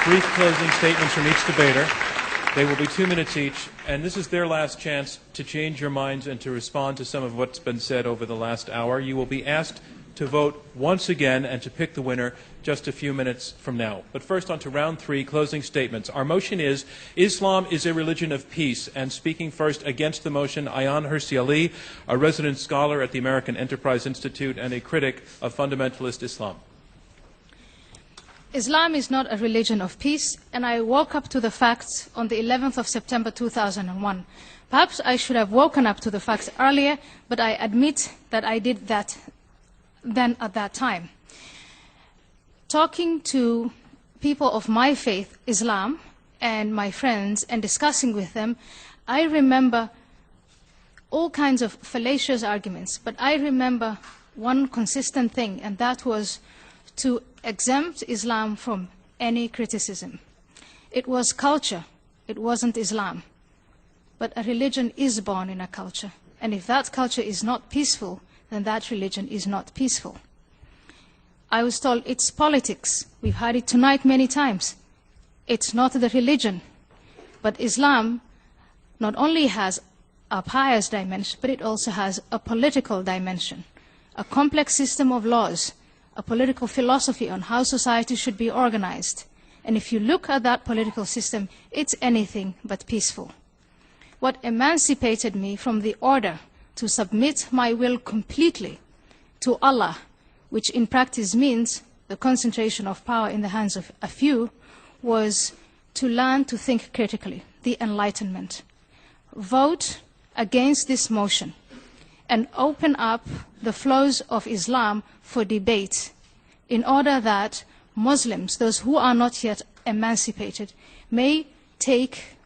brief closing statements from each debater. They will be 2 minutes each, and this is their last chance to change your minds and to respond to some of what's been said over the last hour. You will be asked to vote once again and to pick the winner just a few minutes from now. But first, on to round 3, closing statements. Our motion is Islam is a religion of peace. And speaking first against the motion, Ayaan Hirsi Ali, a resident scholar at the American Enterprise Institute and a critic of fundamentalist Islam. Islam is not a religion of peace, and I woke up to the facts on the 11th of September 2001. Perhaps I should have woken up to the facts earlier, but I admit that I did that then at that time. Talking to people of my faith, Islam, and my friends, and discussing with them, I remember all kinds of fallacious arguments, but I remember one consistent thing, and that was to exempt Islam from any criticism. It was culture, it wasn't Islam. But a religion is born in a culture, and if that culture is not peaceful, then that religion is not peaceful. I was told it's politics. We've heard it tonight many times. It's not the religion. But Islam not only has a pious dimension, but it also has a political dimension, a complex system of laws, a political philosophy on how society should be organized. And if you look at that political system, it's anything but peaceful. What emancipated me from the order to submit my will completely to Allah, which in practice means the concentration of power in the hands of a few, was to learn to think critically, the Enlightenment. Vote against this motion and open up the flows of Islam for debate in order that Muslims, those who are not yet emancipated, may take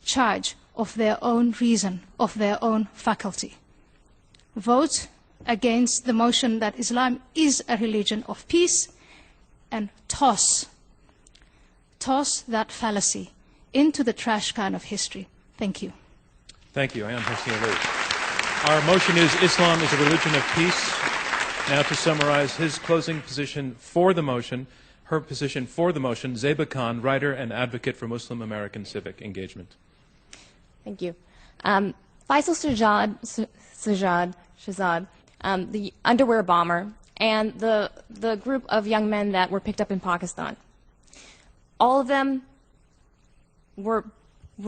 charge of their own reason, of their own faculty. Vote against the motion that Islam is a religion of peace, and toss that fallacy into the trash can of history. Thank you. Thank you, Ayaan Hirsi Ali. Our motion is Islam is a religion of peace. Now to summarize his closing position for the motion, her position for the motion, Zeba Khan, writer and advocate for Muslim American civic engagement. Thank you. Faisal Shahzad, the underwear bomber, and the group of young men that were picked up in Pakistan. All of them were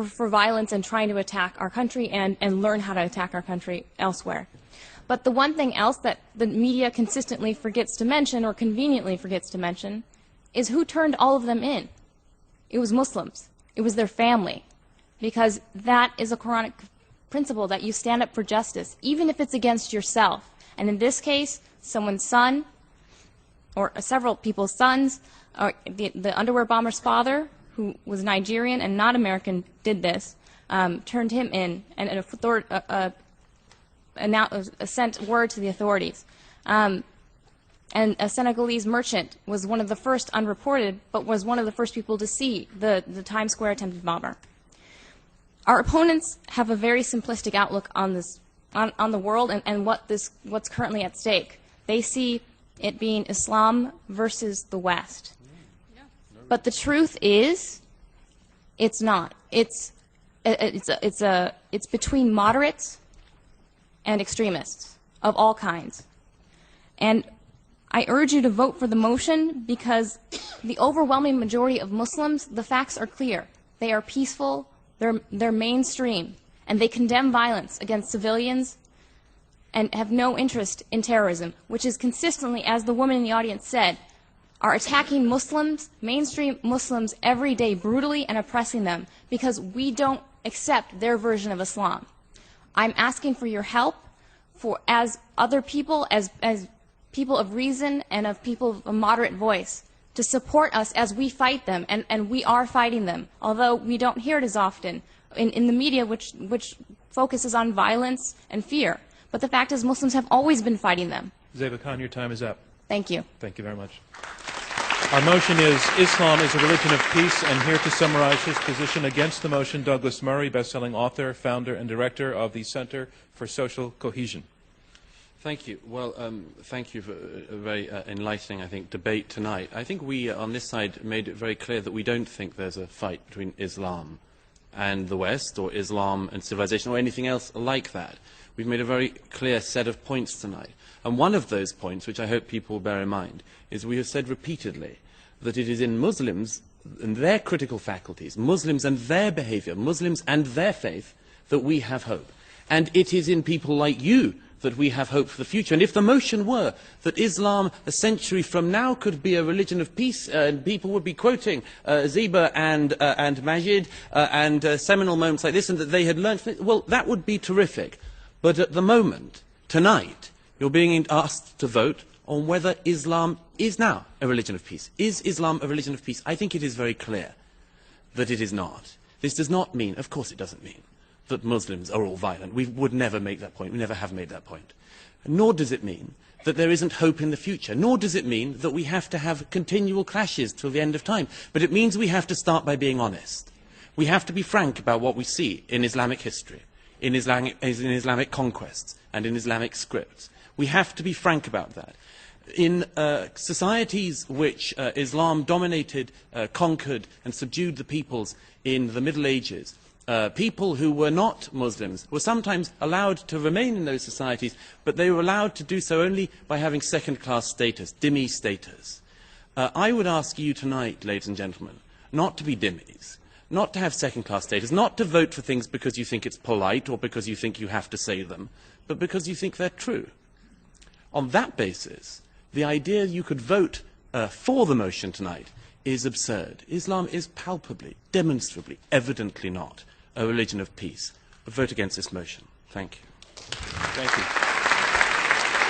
for violence and trying to attack our country and learn how to attack our country elsewhere. But the one thing else that the media consistently forgets to mention, or conveniently forgets to mention, is who turned all of them in. It was Muslims. It was their family. Because that is a Quranic principle, that you stand up for justice, even if it's against yourself. And in this case, someone's son, or several people's sons, or the underwear bomber's father, who was Nigerian and not American, did this, turned him in, and sent word to the authorities. And a Senegalese merchant was one of the first, unreported, but was one of the first people to see the Times Square attempted bomber. Our opponents have a very simplistic outlook on this, on the world and what's currently at stake. They see it being Islam versus the West. But the truth is, it's not. It's between moderates and extremists of all kinds. And I urge you to vote for the motion because the overwhelming majority of Muslims, the facts are clear. They are peaceful, they're mainstream, and they condemn violence against civilians and have no interest in terrorism, which is consistently, as the woman in the audience said, are attacking Muslims, mainstream Muslims, every day, brutally and oppressing them because we don't accept their version of Islam. I'm asking for your help as other people, as people of reason and of people of a moderate voice, to support us as we fight them, and we are fighting them, although we don't hear it as often in the media, which focuses on violence and fear. But the fact is Muslims have always been fighting them. Zeba Khan, your time is up. Thank you. Thank you very much. Our motion is Islam is a religion of peace, and here to summarize his position against the motion, Douglas Murray, best-selling author, founder, and director of the Center for Social Cohesion. Thank you. Well, thank you for a very enlightening, I think, debate tonight. I think we, on this side, made it very clear that we don't think there's a fight between Islam and the West, or Islam and civilization, or anything else like that. We've made a very clear set of points tonight. And one of those points, which I hope people will bear in mind, is we have said repeatedly that it is in Muslims and their critical faculties, Muslims and their behavior, Muslims and their faith, that we have hope. And it is in people like you that we have hope for the future. And if the motion were that Islam a century from now could be a religion of peace, and people would be quoting Ziba and Majid and seminal moments like this, and that they had learned, well, that would be terrific. But at the moment, tonight, you're being asked to vote on whether Islam is now a religion of peace. Is Islam a religion of peace? I think it is very clear that it is not. This does not mean, of course it doesn't mean, that Muslims are all violent. We would never make that point. We never have made that point. Nor does it mean that there isn't hope in the future. Nor does it mean that we have to have continual clashes till the end of time. But it means we have to start by being honest. We have to be frank about what we see in Islamic history, in Islamic conquests, and in Islamic scripts. We have to be frank about that. In societies which Islam dominated, conquered, and subdued the peoples in the Middle Ages, people who were not Muslims were sometimes allowed to remain in those societies, but they were allowed to do so only by having second-class status, dhimmi status. I would ask you tonight, ladies and gentlemen, not to be dhimmis, not to have second-class status, not to vote for things because you think it's polite or because you think you have to say them, but because you think they're true. On that basis, the idea you could vote for the motion tonight is absurd. Islam is palpably, demonstrably, evidently not a religion of peace. Vote against this motion. Thank you. Thank you.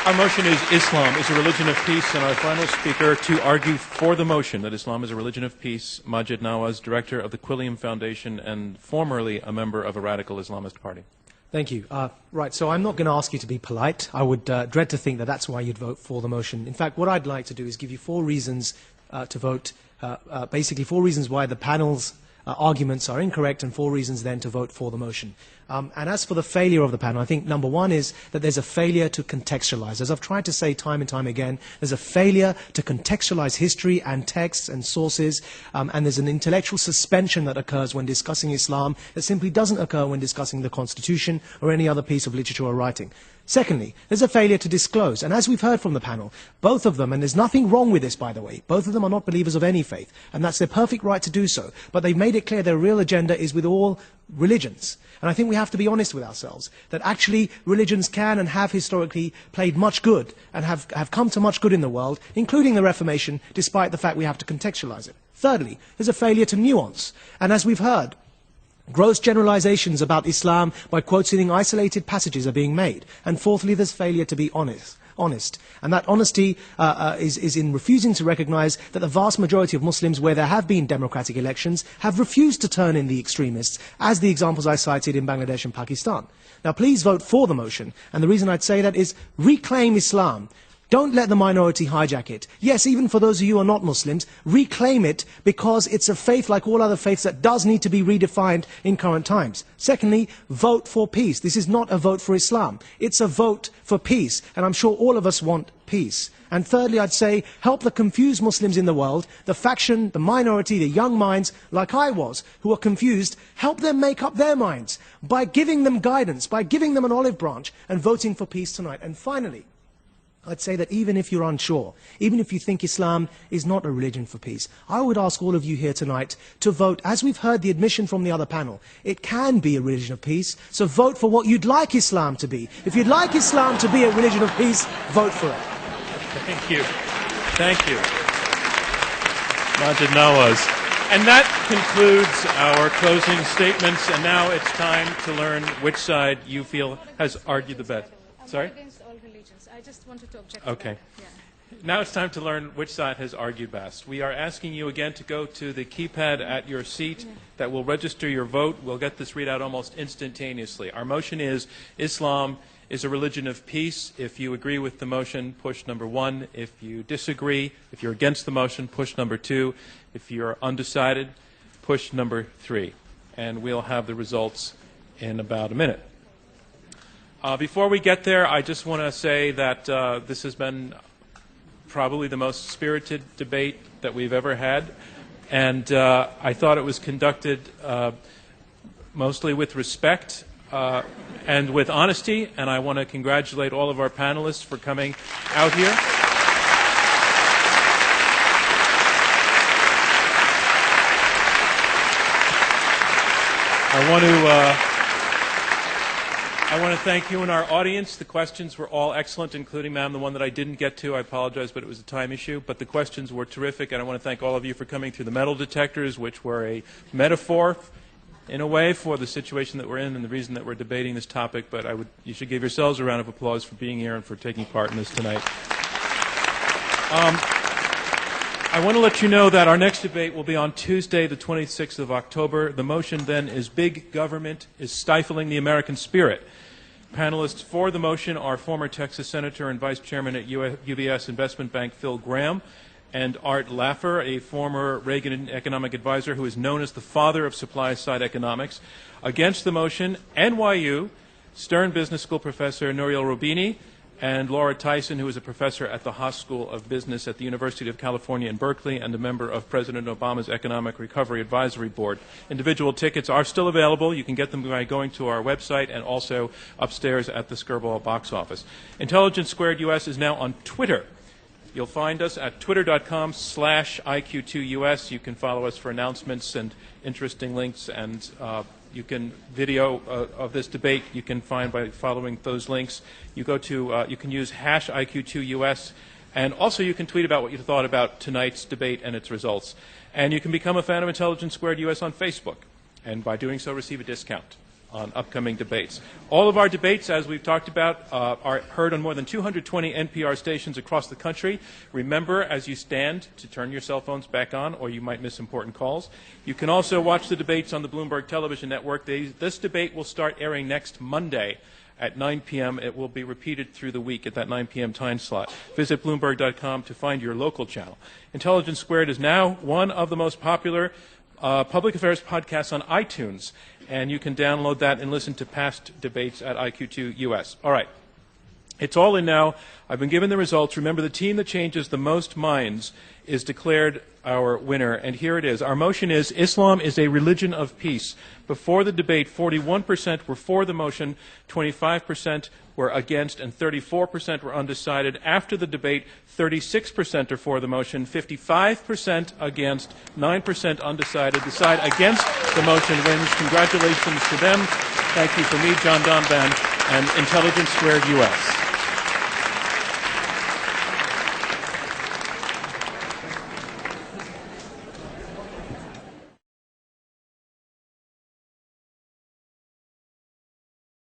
Our motion is Islam is a religion of peace, and our final speaker to argue for the motion that Islam is a religion of peace, Maajid Nawaz, director of the Quilliam Foundation and formerly a member of a radical Islamist party. Thank you. Right, so I'm not going to ask you to be polite. I would dread to think that that's why you'd vote for the motion. In fact, what I'd like to do is give you 4 reasons to vote, basically 4 reasons why the panel's arguments are incorrect and 4 reasons then to vote for the motion. And as for the failure of the panel, I think number 1 is that there's a failure to contextualize. As I've tried to say time and time again, there's a failure to contextualize history and texts and sources, and there's an intellectual suspension that occurs when discussing Islam that simply doesn't occur when discussing the Constitution or any other piece of literature or writing. Secondly, there's a failure to disclose. And as we've heard from the panel, both of them, and there's nothing wrong with this, by the way, both of them are not believers of any faith, and that's their perfect right to do so. But they've made it clear their real agenda is with all religions. And I think we have to be honest with ourselves, that actually religions can and have historically played much good and have come to much good in the world, including the Reformation, despite the fact we have to contextualize it. Thirdly, there's a failure to nuance. And as we've heard, gross generalizations about Islam by quoting isolated passages are being made. And fourthly, there's failure to be honest. And that honesty is in refusing to recognize that the vast majority of Muslims, where there have been democratic elections, have refused to turn in the extremists, as the examples I cited in Bangladesh and Pakistan. Now, please vote for the motion. And the reason I'd say that is reclaim Islam. Don't let the minority hijack it. Yes, even for those of you who are not Muslims, reclaim it because it's a faith like all other faiths that does need to be redefined in current times. Secondly, vote for peace. This is not a vote for Islam. It's a vote for peace, and I'm sure all of us want peace. And thirdly, I'd say, help the confused Muslims in the world, the faction, the minority, the young minds, like I was, who are confused, help them make up their minds by giving them guidance, by giving them an olive branch, and voting for peace tonight. And finally, I'd say that even if you're unsure, even if you think Islam is not a religion for peace, I would ask all of you here tonight to vote, as we've heard the admission from the other panel, it can be a religion of peace, so vote for what you'd like Islam to be. If you'd like Islam to be a religion of peace, vote for it. Thank you. Thank you. Maajid Nawaz. And that concludes our closing statements, and now it's time to learn which side you feel has argued the best. Sorry? I just wanted to object. Okay. To that. Yeah. Now it's time to learn which side has argued best. We are asking you again to go to the keypad at your seat that will register your vote. We'll get this readout almost instantaneously. Our motion is Islam is a religion of peace. If you agree with the motion, push number 1. If you disagree, if you're against the motion, push number 2. If you're undecided, push number 3. And we'll have the results in about a minute. Before we get there, I just want to say that this has been probably the most spirited debate that we've ever had, and I thought it was conducted mostly with respect and with honesty, and I want to congratulate all of our panelists for coming out here. I want to thank you and our audience. The questions were all excellent, including, ma'am, the one that I didn't get to. I apologize, but it was a time issue. But the questions were terrific, and I want to thank all of you for coming through the metal detectors, which were a metaphor, in a way, for the situation that we're in and the reason that we're debating this topic. But you should give yourselves a round of applause for being here and for taking part in this tonight. I want to let you know that our next debate will be on Tuesday, the 26th of October. The motion then is Big Government is Stifling the American Spirit. Panelists for the motion are former Texas Senator and Vice Chairman at UBS Investment Bank Phil Gramm and Art Laffer, a former Reagan economic advisor who is known as the father of supply-side economics. Against the motion, NYU, Stern Business School professor Nouriel Roubini, and Laura Tyson, who is a professor at the Haas School of Business at the University of California in Berkeley and a member of President Obama's Economic Recovery Advisory Board. Individual tickets are still available. You can get them by going to our website and also upstairs at the Skirball box office. Intelligence Squared US is now on Twitter. You'll find us at twitter.com/IQ2US. You can follow us for announcements and interesting links, and you can video of this debate. You can find by following those links. You can use #IQ2US, and also you can tweet about what you thought about tonight's debate and its results. And you can become a fan of Intelligence Squared US on Facebook, and by doing so receive a discount on upcoming debates. All of our debates, as we've talked about, are heard on more than 220 NPR stations across the country. Remember, as you stand, to turn your cell phones back on, or you might miss important calls. You can also watch the debates on the Bloomberg Television Network. This debate will start airing next Monday at 9 p.m. It will be repeated through the week at that 9 p.m. time slot. Visit Bloomberg.com to find your local channel. Intelligence Squared is now one of the most popular public affairs podcasts on iTunes, and you can download that and listen to past debates at IQ2US. All right. It's all in now. I've been given the results. Remember, the team that changes the most minds is declared our winner, and here it is. Our motion is Islam is a religion of peace. Before the debate, 41% were for the motion, 25% were against, and 34% were undecided. After the debate, 36% are for the motion, 55% against, 9% undecided. The side against the motion wins. Congratulations to them. Thank you for me, John Donvan, and Intelligence Squared US.